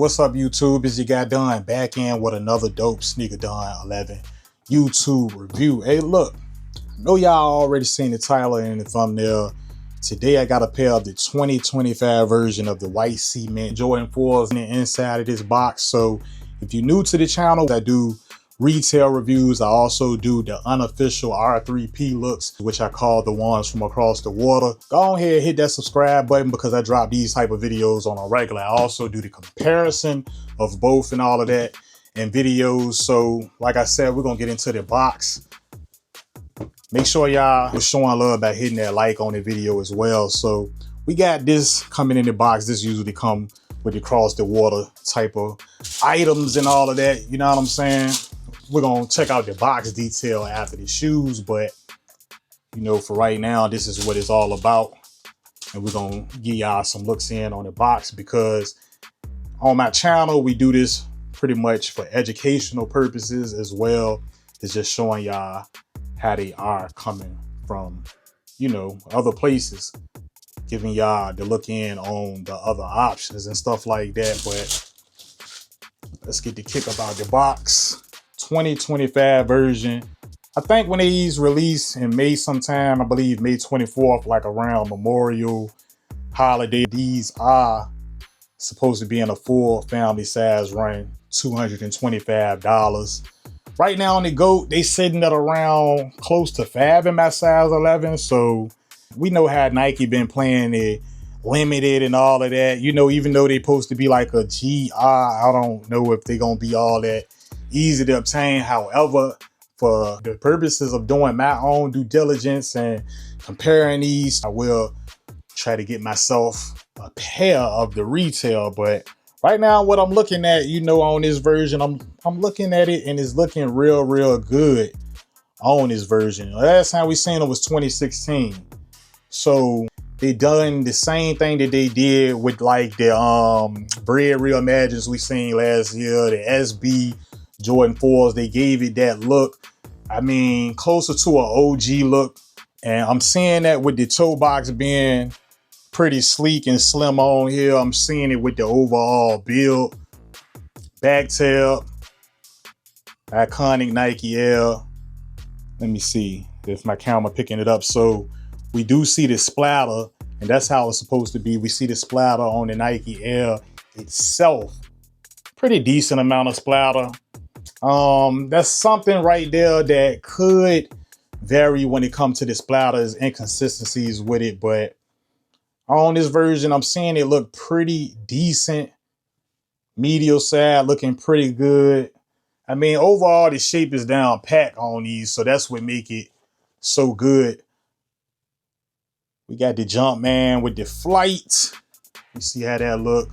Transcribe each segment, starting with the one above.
What's up, YouTube? It's your guy Don back in with another dope Sneaker Don 11 YouTube review. Hey, look, I know y'all already seen the title and the thumbnail. Today I got a pair of the 2025 version of the white cement Jordan 4s in the inside of this box. So if you're new to the channel, I do retail reviews. I also do the unofficial R3P looks, which I call the ones from across the water. Go ahead and hit that subscribe button because I drop these type of videos on a regular. I also do the comparison of both and all of that in videos. So like I said, we're gonna get into the box. Make sure y'all are showing love by hitting that like on the video as well. So we got this coming in the box. This usually come with the cross the water type of items and all of that. You know what I'm saying? We're gonna check out the box detail after the shoes, but you know, for right now, this is what it's all about. And we're gonna give y'all some looks in on the box because on my channel, we do this pretty much for educational purposes as well as just showing y'all how they are coming from, you know, other places, giving y'all the look in on the other options and stuff like that. But let's get the kick about the box. 2025 version. I think when these release in May sometime, I believe May 24th, like around Memorial holiday, these are supposed to be in a full family size run, $225. Right now on the GOAT, they sitting at around close to 5 in my size 11. So we know how Nike been playing it limited and all of that. You know, even though they supposed to be like a GR, I don't know if they're gonna be all that easy to obtain. However, for the purposes of doing my own due diligence and comparing these, I will try to get myself a pair of the retail. But right now, what I'm looking at, you know, on this version, I'm looking at it and it's looking real good on this version. Last time we seen it was 2016. So they done the same thing that they did with like the Bread Reimagines we seen last year, the SB Jordan 4s. They gave it that look, I mean, closer to an OG look. And I'm seeing that with the toe box being pretty sleek and slim on here. I'm seeing it with the overall build. Back tab, iconic Nike Air. Let me see if my camera picking it up. So we do see the splatter, and that's how it's supposed to be. We see the splatter on the Nike Air itself. Pretty decent amount of splatter. That's something right there that could vary when it comes to the splatters, inconsistencies with it. But on this version, I'm seeing it look pretty decent. Medial side looking pretty good. I mean, overall, the shape is down pat on these, so that's what make it so good. We got the Jumpman with the flight. You see how that look?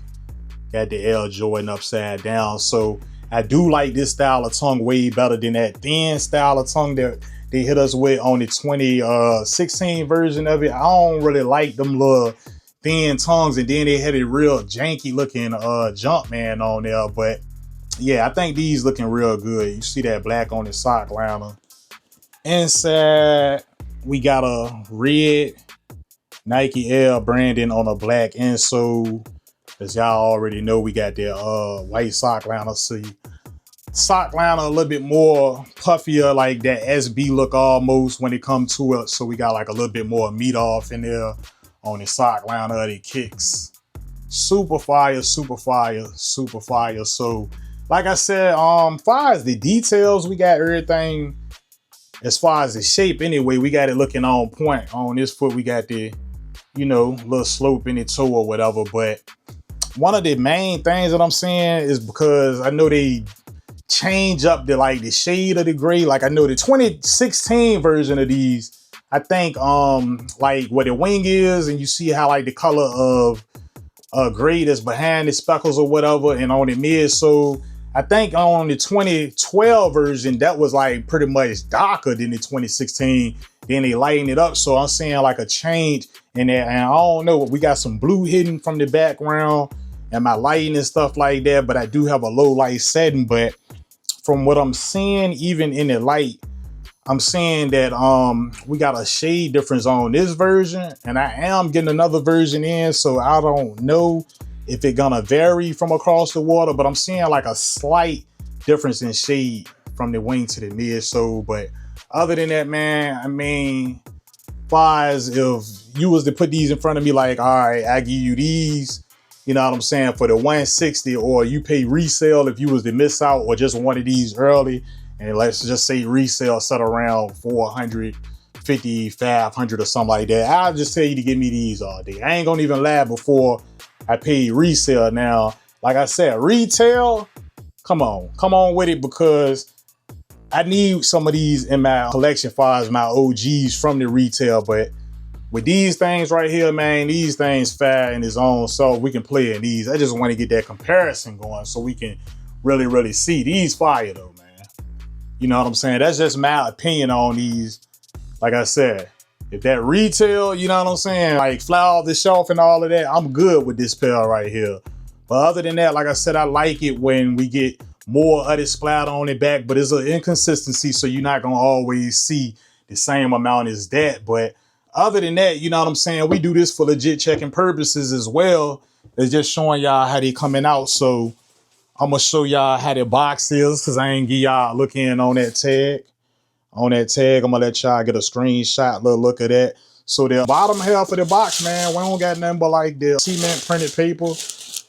Got the Air Jordan upside down. So I do like this style of tongue way better than that thin style of tongue that they hit us with on the 2016 version of it. I don't really like them little thin tongues, and then they had a real janky looking Jumpman on there. But yeah, I think these looking real good. You see that black on the sock liner. Inside, we got a red Nike Air branding on a black insole. As y'all already know, we got the white sock liner. See, sock liner a little bit more puffier, like that SB look almost when it comes to it. So we got like a little bit more meat off in there on the sock liner of the kicks. Super fire, super fire, super fire. So like I said, far as the details, we got everything. As far as the shape anyway, we got it looking on point. On this foot, we got the, you know, little slope in the toe or whatever. But one of the main things that I'm seeing is because I know they change up the like the shade of the gray. Like I know the 2016 version of these, I think like where the wing is, and you see how like the color of gray that's behind the speckles or whatever, and on the midsole. I think on the 2012 version, that was like pretty much darker than the 2016. Then they lighten it up. So I'm seeing like a change in there. And I don't know, we got some blue hidden from the background and my lighting and stuff like that. But I do have a low light setting. But from what I'm seeing, even in the light, I'm seeing that we got a shade difference on this version. And I am getting another version in. So I don't know if it gonna vary from across the water, but I'm seeing like a slight difference in shade from the wing to the midsole. But other than that, man, I mean, far as if you was to put these in front of me, like, all right, I give you these, you know what I'm saying, for the 160, or you pay resale if you was to miss out or just one of these early, and let's just say resale set around 450, 500 or something like that, I'll just tell you to give me these all day. I ain't gonna even lie, before I paid resale. Now, like I said, retail, come on with it, because I need some of these in my collection far as my OGs from the retail. But with these things right here, man, these things fire in its own, so we can play in these. I just want to get that comparison going so we can really see these fire though, man. You know what I'm saying? That's just my opinion on these. Like I said, if that retail, you know what I'm saying, like fly off the shelf and all of that, I'm good with this pair right here. But other than that, like I said, I like it when we get more of it splat on it back, but it's an inconsistency, so you're not gonna always see the same amount as that. But other than that, you know what I'm saying, we do this for legit checking purposes as well. It's just showing y'all how they coming out. So I'm gonna show y'all how the box is, because I ain't give y'all a look in on that tag. I'm gonna let y'all get a screenshot, little look at that. So the bottom half of the box, man, we don't got nothing but like the cement printed paper.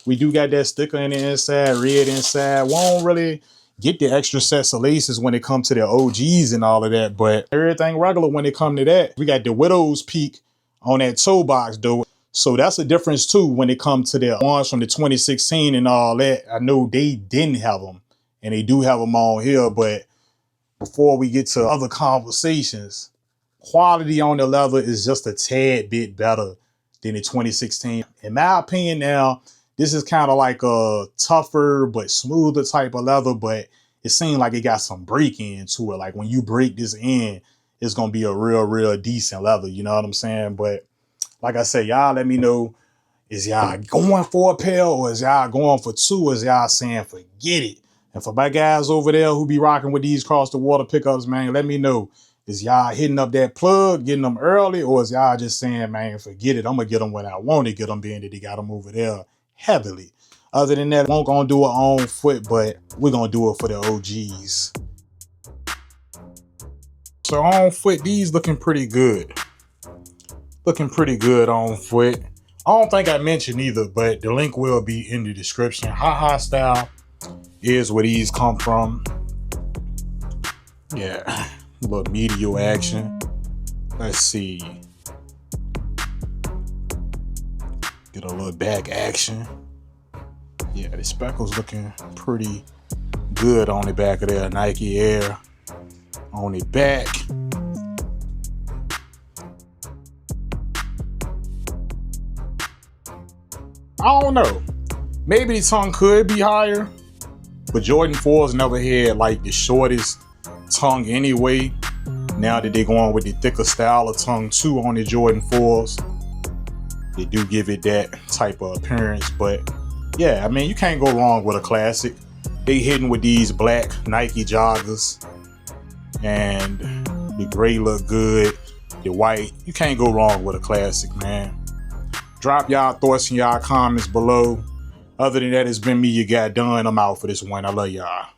We do got that sticker in the inside, red inside. We don't really get the extra sets of laces when it comes to the OGs and all of that, but everything regular when it comes to that. We got the widow's peak on that toe box though. So that's a difference too when it comes to the ones from the 2016 and all that. I know they didn't have them, and they do have them on here, but before we get to other conversations, quality on the leather is just a tad bit better than the 2016. In my opinion now, this is kind of like a tougher but smoother type of leather, but it seems like it got some break into it. Like when you break this in, it's going to be a real decent leather. You know what I'm saying? But like I said, y'all let me know, is y'all going for a pair, or is y'all going for two, or is y'all saying forget it? And for my guys over there who be rocking with these cross the water pickups, man, let me know, is y'all hitting up that plug, getting them early, or is y'all just saying, man, forget it, I'm going to get them when I want to get them, being that they got them over there heavily. Other than that, we won't gonna do it on foot, but we're gonna do it for the OGs. So on foot, these looking pretty good. Looking pretty good on foot. I don't think I mentioned either, but the link will be in the description. Ha style is where these come from. Yeah, a little medial action. Let's see. Get a little back action. Yeah, the speckles looking pretty good on the back of there. Nike Air on the back. I don't know. Maybe the tongue could be higher, but Jordan 4s never had like the shortest tongue anyway. Now that they're going with the thicker style of tongue too on the Jordan 4s, they do give it that type of appearance. But yeah, I mean, you can't go wrong with a classic. They hitting with these black Nike joggers, and the gray look good, the white. You can't go wrong with a classic, man. Drop y'all thoughts in y'all comments below. Other than that, it's been me, your guy Dunn. I'm out for this one. I love y'all.